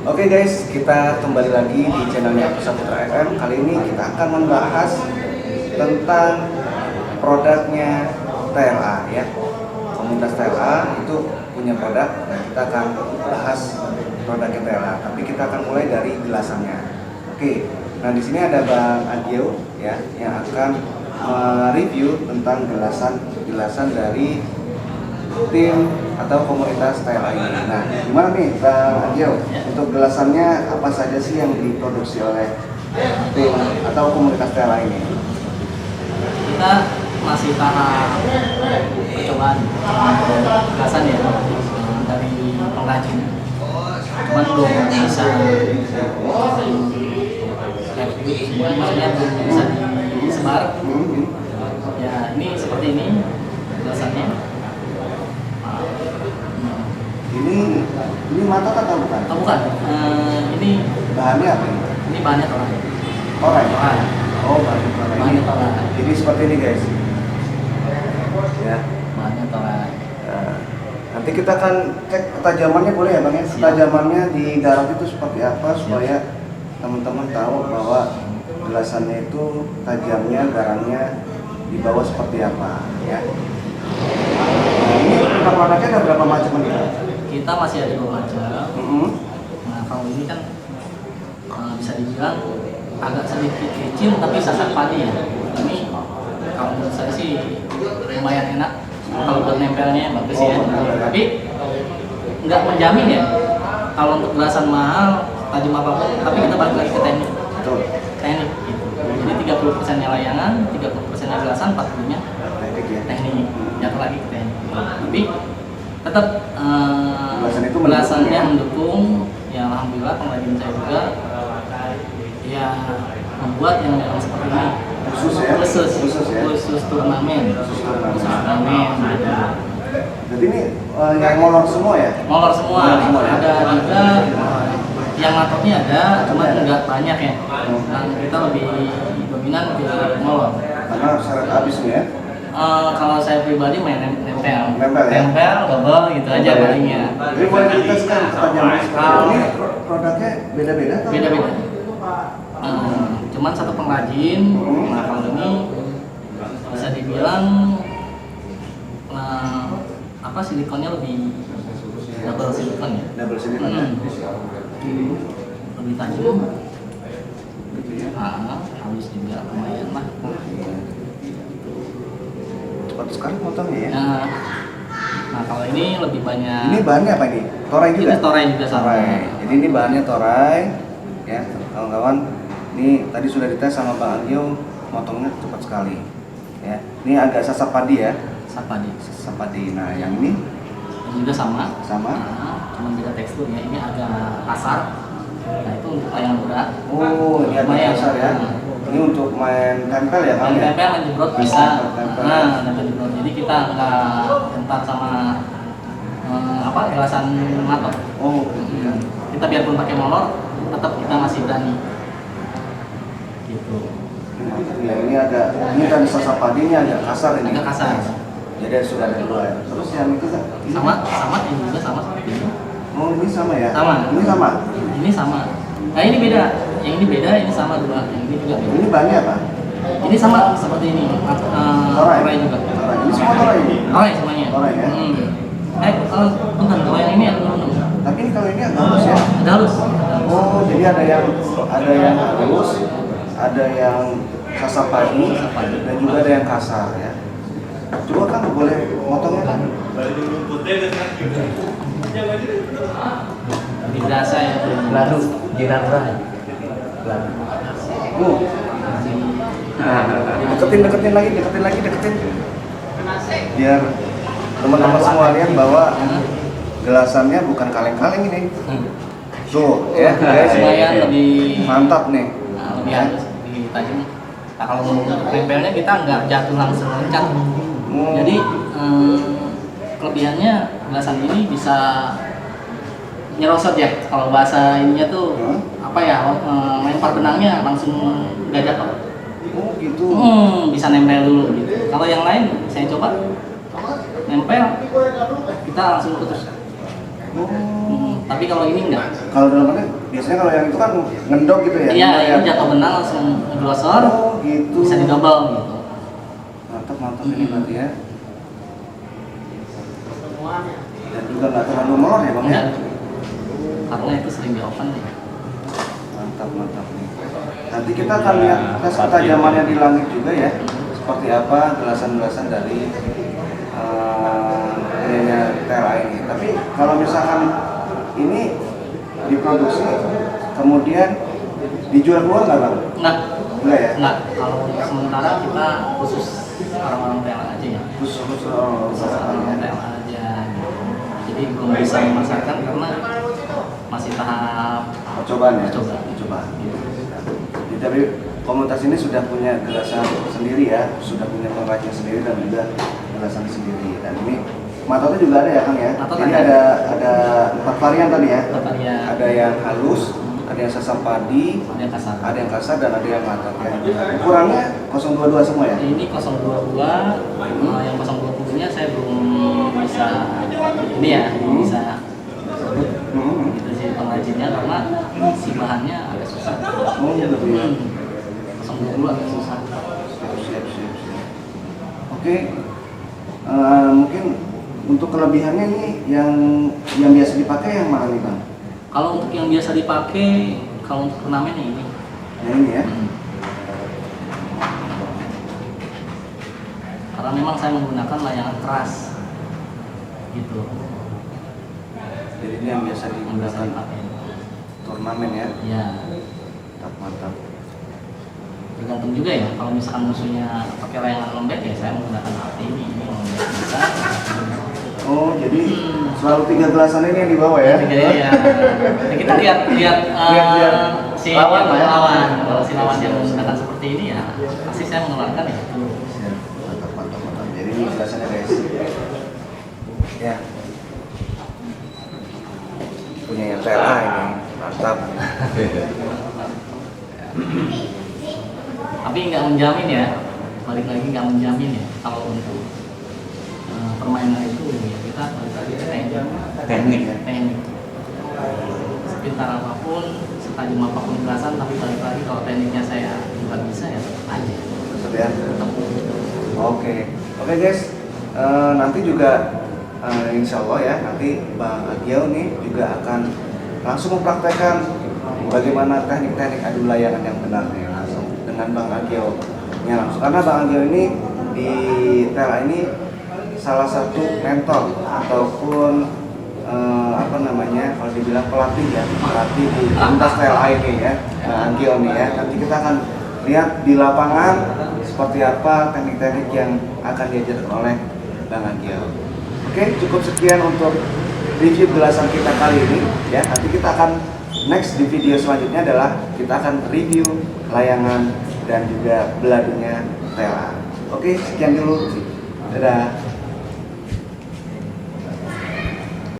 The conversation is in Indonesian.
Oke guys, kita kembali lagi di channelnya Aku Saputra FM. Kali ini kita akan membahas tentang produknya TLA ya. Komunitas TLA itu punya produk. Nah, kita akan bahas produknya TLA. Tapi kita akan mulai dari gelasannya. Oke. Nah, di sini ada Bang Agil ya yang akan mereview tentang gelasan dari tim atau komunitas TLA ini. Nah, gimana nih Bang Agil? Untuk gelasannya apa saja sih yang diproduksi oleh tim atau komunitas TLA ini? Kita masih tahap percobaan gelasan ya dari pengrajin, cuman belum bisa maksudnya belum bisa disebar. Ya ini seperti ini gelasannya. Ini matok atau bukan? Oh, bukan. Ini Bahannya apa ini? ini bahannya torai. Torai. Torai. Oh, bahannya torai. Jadi seperti ini guys. Ya. Bahannya torai. Nah, nanti kita akan cek ketajamannya boleh ya Bang ya? Ketajamannya di darat itu seperti apa supaya teman-teman tahu bahwa gelasannya itu tajamnya, garangnya di bawah seperti apa ya. Nah, ini produknya ada berapa macam nih? Kita masih ada 2 macam. Nah, kalau ini kan bisa dibilang agak sedikit kecil tapi sasak padi ya. Ini kalau menurut saya sih lumayan enak kalau buat nempelnya bagus ya. Tapi nggak menjamin ya kalau untuk gelasan mahal tajam apapun. Tapi kita balik lagi ke teknik. Betul. Teknik gitu. Jadi 30%-nya layangan, 30%-nya gelasan, 40%-nya teknik. Jatuh lagi ke teknik. Tapi tetap gelasannya mendukung. Ya alhamdulillah pengrajin saya juga ya membuat yang memang seperti ini khusus turnamen ada. Jadi ini yang molor semua ya? Molor semua. Ada juga yang matoknya ada, cuma nggak banyak ya. Nah, kita lebih dominan ke molor Karena syarat habisnya ya? Kalau saya pribadi main nempel ya? Nempel, double gitu aja palingnya. Jadi boleh diteskan ketajaman seperti ini. Produknya beda-beda? Beda-beda. Cuman satu pengrajin. Nah, kalau ini bisa dibilang silikonnya lebih double silikon ya. Double silikon. Lebih tajam. Halus juga lumayan lah. Cepat sekali potongnya ya? Nah, kalau ini lebih banyak. Ini bahannya apa ini? Torai juga? Ini torai juga sama. Jadi ini bahannya torai ya kawan-kawan. Ini tadi sudah dites sama Bang Agil, motongnya cepat sekali ya. Ini agak sasap padi ya? Sasap padi. Nah yang ini? Ini juga sama. Cuman beda tekstur ya. Ini agak kasar. Nah itu untuk layangan berat. Oh ini agak kasar ya. Ini untuk main tempel ya Bang? Tempel, main jebrot bisa. Tempel jebrot. Jadi kita nggak kental sama gelasan matok. Kita biarpun pakai molor, tetap kita masih berani. Gitu. Ya ini kan sasap padi, ini agak kasar ini. Agak kasar. Jadi sudah ada 2 ya. Terus yang itu kan? Sama, ini juga sama seperti ini. Oh ini sama ya? Sama. Ini sama? Ini sama. Nah ini beda. Yang ini beda, ini sama 2. Yang ini juga beda. Ini bahannya apa? Ini sama seperti ini. Torai juga. Ini semua torai ini? Torai semuanya. Torai ya? Bentar, kalau yang ini ada belum. Tapi ini kalau ini agak halus ya? Ada halus. Oh, jadi ada yang halus, ada yang sasap padi, dan juga ada yang kasar ya. Coba kan boleh motongnya kan? Lebih berasa ya. Lalu jenazah. Deketin lagi. Biar teman-teman semua lihat bahwa gelasannya bukan kaleng-kaleng ini. Tuh, ya guys. Lumayan lebih mantap nih. Lebih halus, lebih tajam. Nah, kalau nempelnya kita nggak jatuh langsung loncat. Jadi kelebihannya gelasan ini bisa nyerosot ya. Kalau bahasa ininya tuh lempar benangnya langsung nggak jatuh. Oh gitu. Bisa nempel dulu gitu. Kalau yang lain saya coba nempel kita langsung putus. Tapi kalau ini enggak. Kalau dalamannya biasanya kalau yang itu kan ngendok gitu ya. Iya, Kayak- ini jatuh benang langsung glosor, Oh gitu. bisa didobel gitu. Mantap ini berarti ya. Dan juga nggak terlalu molor ya bang ya. Enggak. Karena itu sering di open nih. Mantap nih. Nanti kita akan lihat tes ketajamannya di langit juga ya. Seperti apa gelasan-gelasan dari ininya TLA ini. Tapi kalau misalkan ini diproduksi kemudian dijual keluar nggak bang? Enggak. Enggak ya? Enggak. Kalau untuk sementara kita khusus orang-orang PLA aja ya. Khusus Khusus orang-orang PLA aja. Jadi belum bisa memasarkan karena masih tahap percobaan ya? Percobaan. Percobaan. Jadi tapi komunitas ini sudah punya gelasan sendiri ya, sudah punya pengrajin sendiri dan juga gelasan sendiri. Dan ini matotnya juga ada ya Kang ya? Matot Jadi ada. ada 4 varian tadi ya? Tempat dia Ada yang halus, ada yang sasar padi, ada yang kasar. ada yang kasar dan ada yang matot ya. Ukurannya 022 semua ya? Ini 022, yang 020 nya saya belum bisa ini ya, belum bisa sebut gitu sih pengrajinnya karena si bahannya agak susah. Oh gitu ya. 020 agak susah. Siap. Oke. Mungkin untuk kelebihannya ini yang biasa dipakai yang mana nih Bang? Kalau untuk yang biasa dipakai, kalau untuk turnamen ini. Yang ini ya? Karena memang saya menggunakan layangan keras, gitu. Jadi ini yang biasa Yang biasa digunakan dipakai. turnamen ya? Ya, Mantap. tergantung juga ya. Kalau misalkan musuhnya pakai layangan lembek ya saya menggunakan arti ini yang lembek bisa. Oh jadi selalu 3 gelasan ini yang dibawa ya? Jadi ya, kita lihat si lawan yang lah ya? lawan. Kalau si lawan yang menggunakan seperti ini ya pasti saya mengeluarkan ya. Mantap. Jadi ini gelasannya guys. Ya. Punya yang TLA ini, mantap. Tapi nggak menjamin ya, balik lagi nggak menjamin ya. Kalau untuk permainan itu ya kita balik lagi ke teknik. Sepintar apapun, setajam apapun gelasan, tapi balik lagi kalau tekniknya saya nggak bisa ya tetap aja. Tetap ya? Oke guys, nanti juga insya Allah ya, nanti Bang Agio nih juga akan langsung mempraktekkan bagaimana teknik-teknik adu layangan yang benar nih langsung dengan Bang Agio nya langsung. Karena Bang Agio ini di TLA ini salah satu mentor ataupun kalau dibilang pelatih di komunitas TLA ini ya, Bang Agio nih ya. Nanti kita akan lihat di lapangan seperti apa teknik-teknik yang akan diajarkan oleh Bang Agio. Oke, cukup sekian untuk review gelasan kita kali ini ya. Nanti kita akan next di video selanjutnya adalah kita akan review layangan dan juga beladunya TLA. Oke, sekian dulu. Dadah.